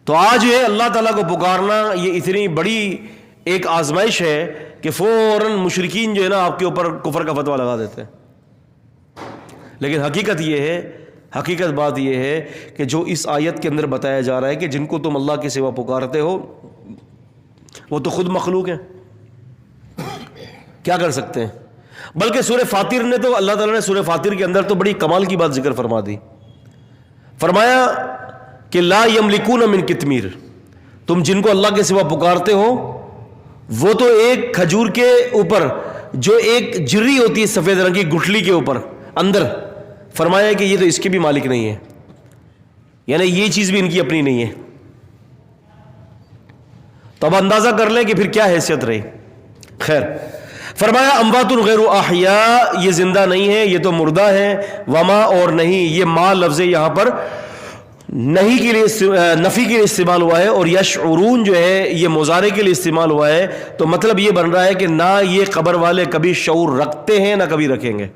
تو آج جو ہے اللہ تعالیٰ کو پکارنا یہ اتنی بڑی ایک آزمائش ہے کہ فوراً مشرکین جو ہے نا آپ کے اوپر کفر کا فتویٰ لگا دیتے ہیں. لیکن حقیقت بات یہ ہے کہ جو اس آیت کے اندر بتایا جا رہا ہے کہ جن کو تم اللہ کے سوا پکارتے ہو وہ تو خود مخلوق ہیں، کیا کر سکتے ہیں. بلکہ سورہ فاطر نے تو اللہ تعالیٰ نے سورہ فاطر کے اندر تو بڑی کمال کی بات ذکر فرما دی. فرمایا کہ لا یملکون من قطمیر، تم جن کو اللہ کے سوا پکارتے ہو وہ تو ایک کھجور کے اوپر جو ایک جری ہوتی ہے سفید رنگ کی گٹھلی کے اوپر اندر، فرمایا کہ یہ تو اس کے بھی مالک نہیں ہے، یعنی یہ چیز بھی ان کی اپنی نہیں ہے. تو اب اندازہ کر لیں کہ پھر کیا حیثیت رہی. خیر، فرمایا اموات غیر احیاء، یہ زندہ نہیں ہے، یہ تو مردہ ہے. وما، اور نہیں، یہ ما لفظ یہاں پر نہیں کے لیے نفی کے لیے استعمال ہوا ہے، اور یشعرون جو ہے یہ مضارع کے لیے استعمال ہوا ہے. تو مطلب یہ بن رہا ہے کہ نہ یہ قبر والے کبھی شعور رکھتے ہیں نہ کبھی رکھیں گے.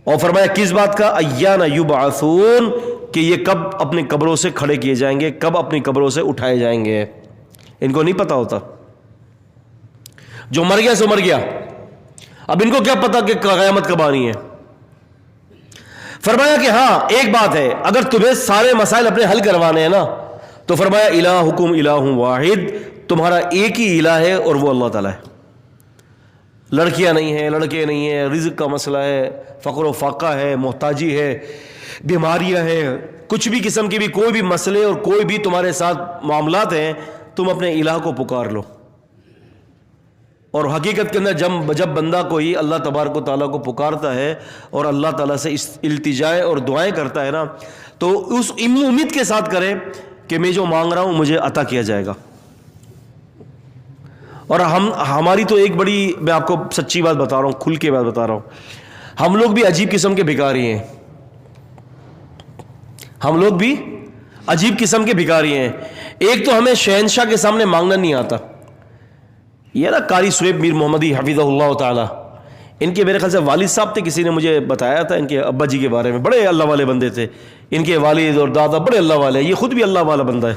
اور فرمایا کس بات کا؟ ایان یبعثون، کہ یہ کب اپنی قبروں سے کھڑے کیے جائیں گے، کب اپنی قبروں سے اٹھائے جائیں گے. ان کو نہیں پتا ہوتا، جو مر گیا سو مر گیا، اب ان کو کیا پتا کہ قیامت کب آنی ہے. فرمایا کہ ہاں ایک بات ہے، اگر تمہیں سارے مسائل اپنے حل کروانے ہیں نا تو فرمایا الہکم الہ واحد، تمہارا ایک ہی الہ ہے اور وہ اللہ تعالیٰ ہے. لڑکیاں نہیں ہیں، لڑکے نہیں ہیں، رزق کا مسئلہ ہے، فقر و فاقہ ہے، محتاجی ہے، بیماریاں ہیں، کچھ بھی قسم کے بھی کوئی بھی مسئلے اور کوئی بھی تمہارے ساتھ معاملات ہیں، تم اپنے الہ کو پکار لو. اور حقیقت کے اندر جب بندہ کوئی اللہ تبارک و تعالیٰ کو پکارتا ہے اور اللہ تعالیٰ سے التجائے اور دعائیں کرتا ہے نا، تو اس امید کے ساتھ کرے کہ میں جو مانگ رہا ہوں مجھے عطا کیا جائے گا. اور ہماری تو ایک بڑی، میں آپ کو سچی بات بتا رہا ہوں، کھل کے بات بتا رہا ہوں، ہم لوگ بھی عجیب قسم کے بھکاری ہیں. ہم لوگ بھی عجیب قسم کے بھکاری ہیں. ایک تو ہمیں شہنشاہ کے سامنے مانگنا نہیں آتا. یہ نا قاری سہیب میر محمدی حفظہ اللہ تعالی، ان کے میرے خیال سے والد صاحب تھے، کسی نے مجھے بتایا تھا ان کے ابا جی کے بارے میں، بڑے اللہ والے بندے تھے. ان کے والد اور دادا بڑے اللہ والے، یہ خود بھی اللہ والا بندہ ہے،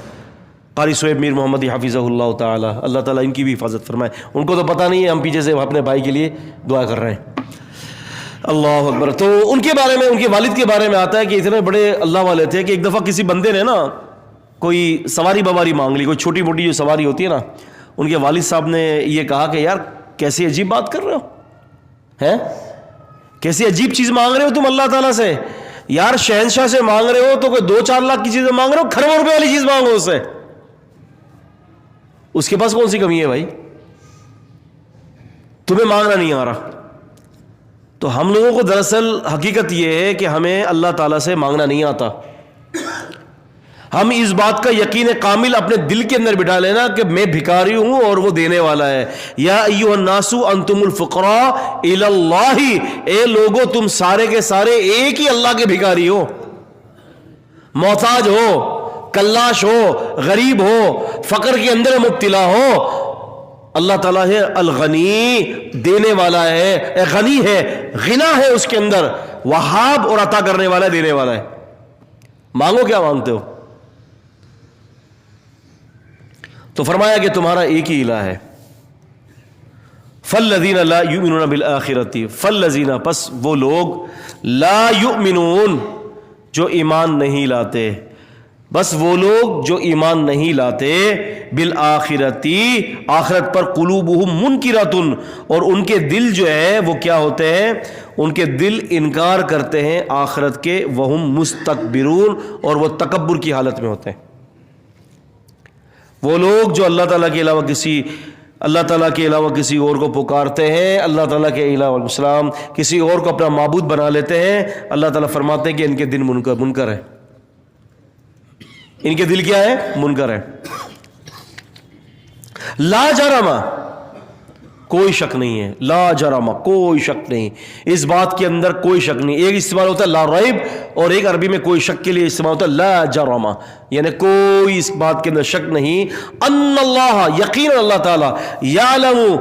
قاری سہیب میر محمدی حفظہ اللہ تعالی. اللہ تعالیٰ ان کی بھی حفاظت فرمائے. ان کو تو پتہ نہیں ہے، ہم پیچھے سے اپنے بھائی کے لیے دعا کر رہے ہیں. اللہ اکبر. تو ان کے بارے میں، ان کے والد کے بارے میں آتا ہے کہ اتنے بڑے اللہ والے تھے کہ ایک دفعہ کسی بندے نے نا کوئی سواری بواری مانگ لی، کوئی چھوٹی موٹی جو سواری ہوتی ہے نا، ان کے والد صاحب نے یہ کہا کہ یار کیسی عجیب بات کر رہے ہو ہیں، کیسی عجیب چیز مانگ رہے ہو تم اللہ تعالیٰ سے. یار شہنشاہ سے مانگ رہے ہو تو کوئی 2-4 لاکھ کی چیزیں مانگ رہے ہو، کھربوں روپے والی چیز مانگو اس سے. اس کے پاس کون سی کمی ہے بھائی، تمہیں مانگنا نہیں آ رہا. تو ہم لوگوں کو دراصل حقیقت یہ ہے کہ ہمیں اللہ تعالیٰ سے مانگنا نہیں آتا. ہم اس بات کا یقین کامل اپنے دل کے اندر بٹھا لینا کہ میں بھکاری ہوں اور وہ دینے والا ہے. یا ایھا الناس انتم الفقراء الی اللہ، اے لوگو تم سارے کے سارے ایک ہی اللہ کے بھکاری ہو، محتاج ہو، کلاش ہو، غریب ہو، فقر کے اندر مبتلا ہو. اللہ تعالیٰ ہے الغنی، دینے والا ہے، غنی ہے، غنا ہے اس کے اندر، وہاب اور عطا کرنے والا ہے، دینے والا ہے. مانگو کیا مانگتے ہو. تو فرمایا کہ تمہارا ایک ہی الہ ہے. فالذین لا یؤمنون بالآخرۃ، فالذین، پس وہ لوگ، لا یؤمنون، جو ایمان نہیں لاتے، بس وہ لوگ جو ایمان نہیں لاتے، بالآخرۃ، آخرت پر، قلوبہم منکرۃ، اور ان کے دل جو ہے وہ کیا ہوتے ہیں، ان کے دل انکار کرتے ہیں آخرت کے، وہم مستکبرون، اور وہ تکبر کی حالت میں ہوتے ہیں. وہ لوگ جو اللہ تعالیٰ کے علاوہ کسی اور کو پکارتے ہیں، اللہ تعالیٰ کے علاوہ السلام کسی اور کو اپنا معبود بنا لیتے ہیں، اللہ تعالیٰ فرماتے ہیں کہ ان کے دل منکر ہے. ان کے دل کیا ہے؟ منکر ہے. لا جرم، کوئی شک نہیں ہے، لا جرم، کوئی شک نہیں، اس بات کے اندر کوئی شک نہیں. ایک استعمال ہوتا ہے لا ریب، اور ایک عربی میں کوئی شک کے لیے استعمال ہوتا ہے لا جرم، یعنی کوئی اس بات کے اندر شک نہیں. ان اللہ، یقینا اللہ تعالیٰ، یعلم،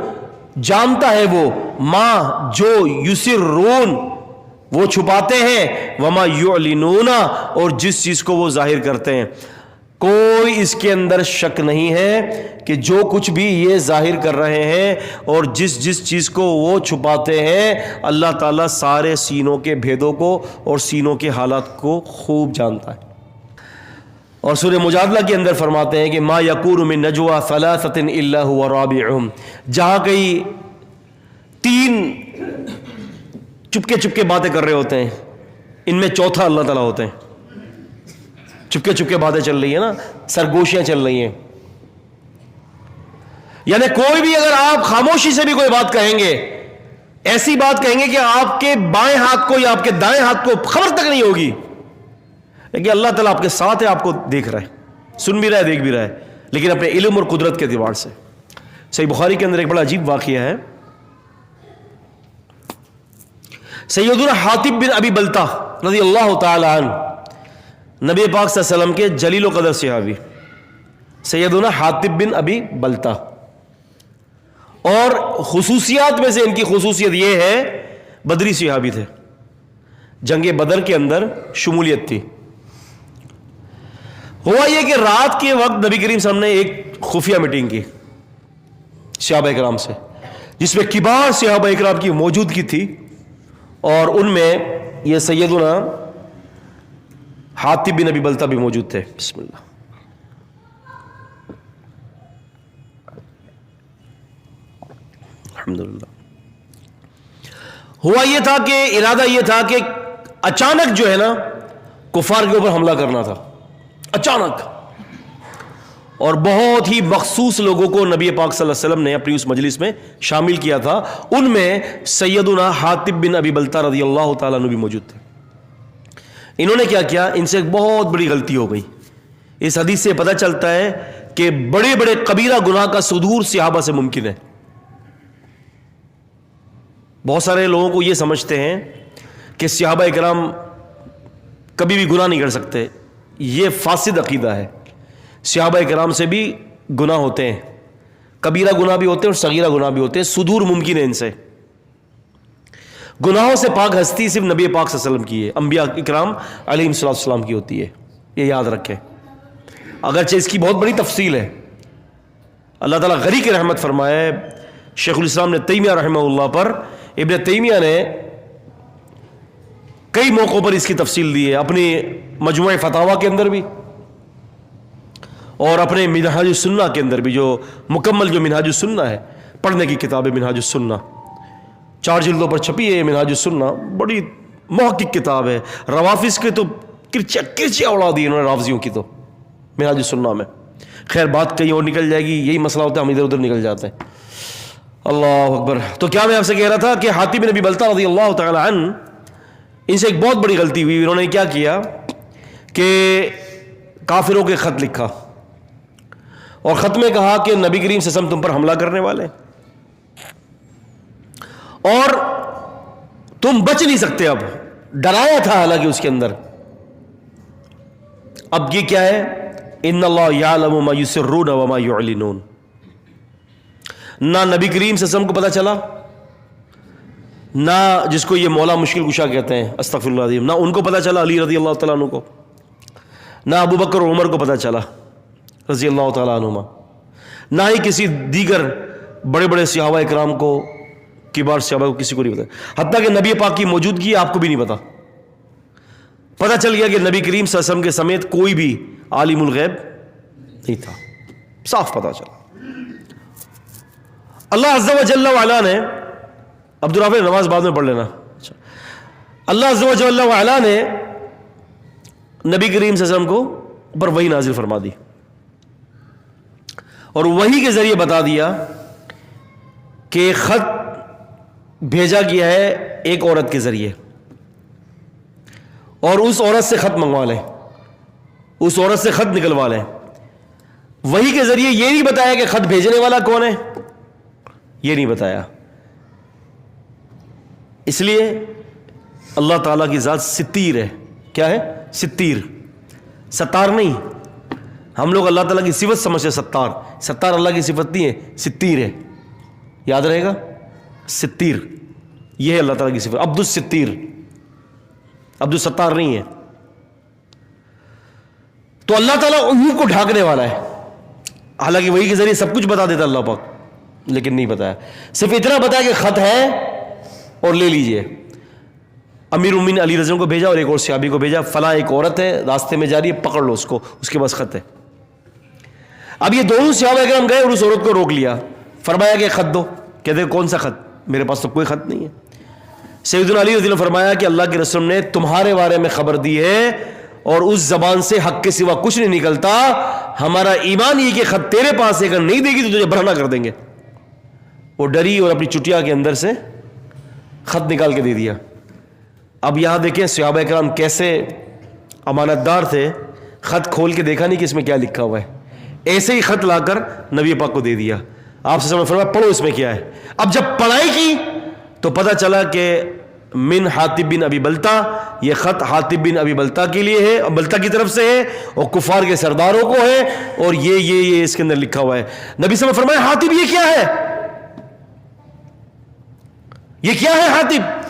جانتا ہے وہ، ما، جو، یسرون، وہ چھپاتے ہیں، وما یعلنون، اور جس چیز کو وہ ظاہر کرتے ہیں. کوئی اس کے اندر شک نہیں ہے کہ جو کچھ بھی یہ ظاہر کر رہے ہیں اور جس چیز کو وہ چھپاتے ہیں، اللہ تعالیٰ سارے سینوں کے بھیدوں کو اور سینوں کے حالات کو خوب جانتا ہے۔ اور سورہ مجادلہ کے اندر فرماتے ہیں کہ ما یکون من نجوى ثلاثة الا هو رابعهم، جہاں کئی 3 چپکے باتیں کر رہے ہوتے ہیں، ان میں چوتھا اللہ تعالیٰ ہوتے ہیں۔ چپکے باتیں چل رہی ہیں نا، سرگوشیاں چل رہی ہیں، یعنی کوئی بھی اگر آپ خاموشی سے بھی کوئی بات کہیں گے، ایسی بات کہیں گے کہ آپ کے بائیں ہاتھ کو یا آپ کے دائیں ہاتھ کو خبر تک نہیں ہوگی، لیکن اللہ تعالیٰ آپ کے ساتھ ہے، آپ کو دیکھ رہا ہے، سن بھی رہا ہے، دیکھ بھی رہا ہے، لیکن اپنے علم اور قدرت کے اعتبار سے۔ صحیح بخاری کے اندر ایک بڑا عجیب واقعہ ہے، سیدنا حاطب بن ابی بلتہ رضی اللہ تعالی عنہ، نبی پاک صلی اللہ علیہ وسلم کے جلیل و قدر صحابی سیدنا حاطب بن ابی بلتہ، اور خصوصیات میں سے ان کی خصوصیت یہ ہے بدری صحابی تھے، جنگ بدر کے اندر شمولیت تھی۔ ہوا یہ کہ رات کے وقت نبی کریم صلی اللہ علیہ وسلم نے ایک خفیہ میٹنگ کی صحابہ اکرام سے، جس میں کبار صحابہ اکرام کی موجودگی تھی، اور ان میں یہ سیدنا حاطب بن ابی بلتہ بھی موجود تھے۔ بسم اللہ۔ الحمدللہ۔ ہوا یہ تھا کہ ارادہ یہ تھا کہ اچانک جو ہے نا کفار کے اوپر حملہ کرنا تھا، اچانک، اور بہت ہی مخصوص لوگوں کو نبی پاک صلی اللہ علیہ وسلم نے اپنی اس مجلس میں شامل کیا تھا، ان میں سیدنا حاطب بن ابی بلتہ رضی اللہ تعالیٰ عنہ بھی موجود تھے۔ انہوں نے کیا کیا، ان سے ایک بہت بڑی غلطی ہو گئی۔ اس حدیث سے پتہ چلتا ہے کہ بڑے بڑے کبیرہ گناہ کا صدور صحابہ سے ممکن ہے۔ بہت سارے لوگوں کو یہ سمجھتے ہیں کہ صحابہ اکرام کبھی بھی گناہ نہیں کر سکتے، یہ فاسد عقیدہ ہے۔ صحابہ اکرام سے بھی گناہ ہوتے ہیں، کبیرہ گناہ بھی ہوتے ہیں اور صغیرہ گناہ بھی ہوتے ہیں، صدور ممکن ہے ان سے۔ گناہوں سے پاک ہستی صرف نبی پاک صلی اللہ علیہ وسلم کی ہے، انبیاء اکرام علیہ السلام کی ہوتی ہے، یہ یاد رکھیں، اگرچہ اس کی بہت بڑی تفصیل ہے۔ اللہ تعالیٰ غریق رحمت فرمائے، شیخ الاسلام نے تیمیہ رحمہ اللہ پر، ابن تیمیہ نے کئی موقعوں پر اس کی تفصیل دی ہے، اپنی مجموعہ فتاویٰ کے اندر بھی اور اپنے منہاج السنہ کے اندر بھی، جو مکمل جو منہاج السنہ ہے، پڑھنے کی کتاب ہے منہاج السنہ، 4 جلدوں پر چھپی ہے منہاج السنہ، بڑی محقق کتاب ہے۔ روافظ کے تو کرچے اڑا دی انہوں نے، رافضیوں کی تو منہاج السنہ میں۔ خیر بات کہیں اور نکل جائے گی، یہی مسئلہ ہوتا ہے، ہم ادھر ادھر نکل جاتے ہیں۔ اللہ اکبر۔ تو کیا میں آپ سے کہہ رہا تھا کہ حاطب بن ابی بلتہ رضی اللہ تعالی عنہ، ان سے ایک بہت بڑی غلطی ہوئی۔ انہوں نے کیا کیا کہ کافروں کے خط لکھا اور خط میں کہا کہ نبی کریم صلی اللہ علیہ وسلم تم پر حملہ کرنے والے اور تم بچ نہیں سکتے۔ اب ڈرایا تھا حالانکہ اس کے اندر۔ اب یہ کیا ہے، ان اللہ یعلم ما یسرون وما یعلنون۔ نہ نبی کریم صلی اللہ علیہ وسلم کو پتہ چلا، نہ جس کو یہ مولا مشکل کشا کہتے ہیں استغفر اللہ العظیم، نہ ان کو پتہ چلا علی رضی اللہ تعالیٰ عنہ کو، نہ ابو بکر اور عمر کو پتہ چلا رضی اللہ تعالیٰ عنہما، نہ ہی کسی دیگر بڑے بڑے صحابہ اکرام کو، کبار صحابہ کو، کسی کو نہیں پتا، حتیٰ کہ نبی پاک کی موجودگی آپ کو بھی نہیں پتا۔ پتہ چل گیا کہ نبی کریم صلی اللہ علیہ وسلم کے سمیت کوئی بھی عالم الغیب نہیں تھا، صاف پتہ چلا۔ اللہ عز و جل وعلا نے، عبدالرافع نماز بعد میں پڑھ لینا، اللہ عز و جل وعلا نے نبی کریم صلی اللہ علیہ وسلم کو اوپر وحی نازل فرما دی اور وحی کے ذریعے بتا دیا کہ خط بھیجا گیا ہے ایک عورت کے ذریعے، اور اس عورت سے خط منگوا لیں، اس عورت سے خط نکلوا لیں۔ وحی کے ذریعے یہ نہیں بتایا کہ خط بھیجنے والا کون ہے، یہ نہیں بتایا۔ اس لیے اللہ تعالیٰ کی ذات ستیر ہے۔ کیا ہے؟ ستیر، ستار نہیں۔ ہم لوگ اللہ تعالیٰ کی صفت سمجھتے ہیں ستار، ستار اللہ کی صفت نہیں ہے، ستیر ہے، یاد رہے گا، ستیر یہ ہے اللہ تعالیٰ کی صفت۔ عبد الستیر، عبد الستار نہیں ہے۔ تو اللہ تعالیٰ عیوب کو ڈھانکنے والا ہے. حالانکہ وہی کے ذریعے سب کچھ بتا دیتا اللہ پاک, لیکن نہیں بتایا, صرف اتنا بتایا کہ خط ہے اور لے لیجئے. امیر المومنین علی رضی اللہ عنہ کو بھیجا اور ایک اور صحابی کو بھیجا, فلاں ایک عورت ہے راستے میں جا رہی ہے, پکڑ لو اس کو, اس کے پاس خط ہے. اب یہ دونوں صحابہ کرام گئے اور اس عورت کو روک لیا, فرمایا کہ خط دو. کہتے کون سا خط, میرے پاس تو کوئی خط نہیں ہے. سیدنا علی رضی اللہ عنہ فرمایا کہ اللہ کے رسول نے تمہارے بارے میں خبر دی ہے اور اس زبان سے حق کے سوا کچھ نہیں نکلتا, ہمارا ایمان یہ کہ خط تیرے پاس ہے, اگر نہیں دے گی تو تجھے برہنہ کر دیں گے. وہ ڈری اور اپنی چٹیا کے اندر سے خط نکال کے دے دیا. اب یہاں دیکھیں صحابہ کرام کیسے امانت دار تھے, خط کھول کے دیکھا نہیں کہ اس میں کیا لکھا ہوا ہے, ایسے ہی خط لا کر نبی پاک کو دے دیا. آپ سے فرمایا پڑھو اس میں کیا ہے. اب جب پڑھائی کی تو پتہ چلا کہ من حاطب بن ابی بلتا, یہ خط حاطب بن ابی بلتا کے لیے ہے, بلتا کی طرف سے ہے, اور کفار کے سرداروں کو ہے, اور یہ اس کے اندر لکھا ہوا ہے. نبی صلی اللہ علیہ وسلم فرمایا حاطب یہ کیا ہے, یہ کیا ہے حاطب؟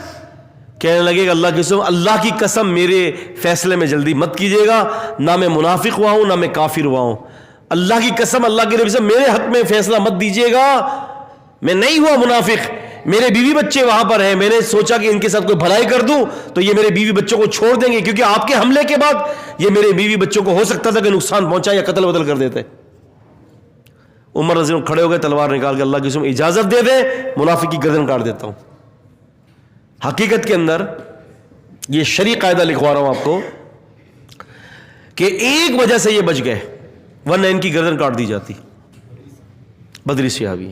کہنے لگے کہ اللہ کی قسم میرے فیصلے میں جلدی مت کیجیے گا, نہ میں منافق ہوا ہوں نہ میں کافر ہوا ہوں. اللہ کی قسم, اللہ کے نبی سے میرے حق میں فیصلہ مت دیجیے گا, میں نہیں ہوا منافق. میرے بیوی بچے وہاں پر ہیں, میں نے سوچا کہ ان کے ساتھ کوئی بھلائی کر دوں تو یہ میرے بیوی بچوں کو چھوڑ دیں گے, کیونکہ آپ کے حملے کے بعد یہ میرے بیوی بچوں کو ہو سکتا تھا کہ نقصان پہنچا یا قتل بدل کر دیتے. عمر رضی اللہ عنہ کھڑے ہو گئے, تلوار نکال کے, اللہ کی قسم اجازت دے دے منافق کی گردن کاٹ دیتا ہوں. حقیقت کے اندر یہ شرعی قاعدہ لکھوا رہا ہوں آپ کو کہ ایک وجہ سے یہ بچ گئے, ورنہ ان کی گردن کاٹ دی جاتی. بدری صحابی,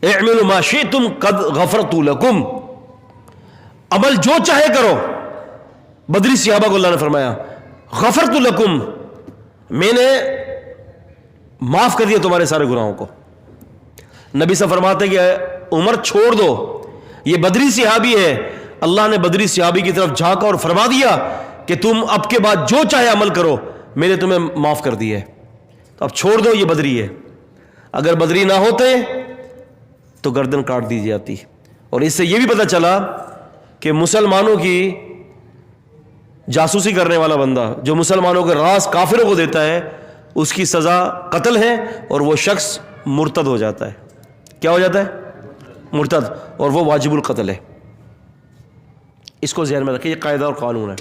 اعملوا ما شئتم قد غفرت لکم, عمل جو چاہے کرو. بدری صحابہ کو اللہ نے فرمایا غفرت لکم, میں نے معاف کر دیا تمہارے سارے گناہوں کو. نبی سے فرماتے کہ عمر چھوڑ دو, یہ بدری صحابی ہے. اللہ نے بدری صحابی کی طرف جھانکا اور فرما دیا کہ تم اب کے بعد جو چاہے عمل کرو, میں نے تمہیں معاف کر دیا ہے, تو اب چھوڑ دو, یہ بدری ہے. اگر بدری نہ ہوتے تو گردن کاٹ دی جاتی. اور اس سے یہ بھی پتہ چلا کہ مسلمانوں کی جاسوسی کرنے والا بندہ جو مسلمانوں کے راز کافروں کو دیتا ہے, اس کی سزا قتل ہے, اور وہ شخص مرتد ہو جاتا ہے. کیا ہو جاتا ہے؟ مرتد, اور وہ واجب القتل ہے. اس کو ذہن میں رکھیں, یہ قاعدہ اور قانون ہے.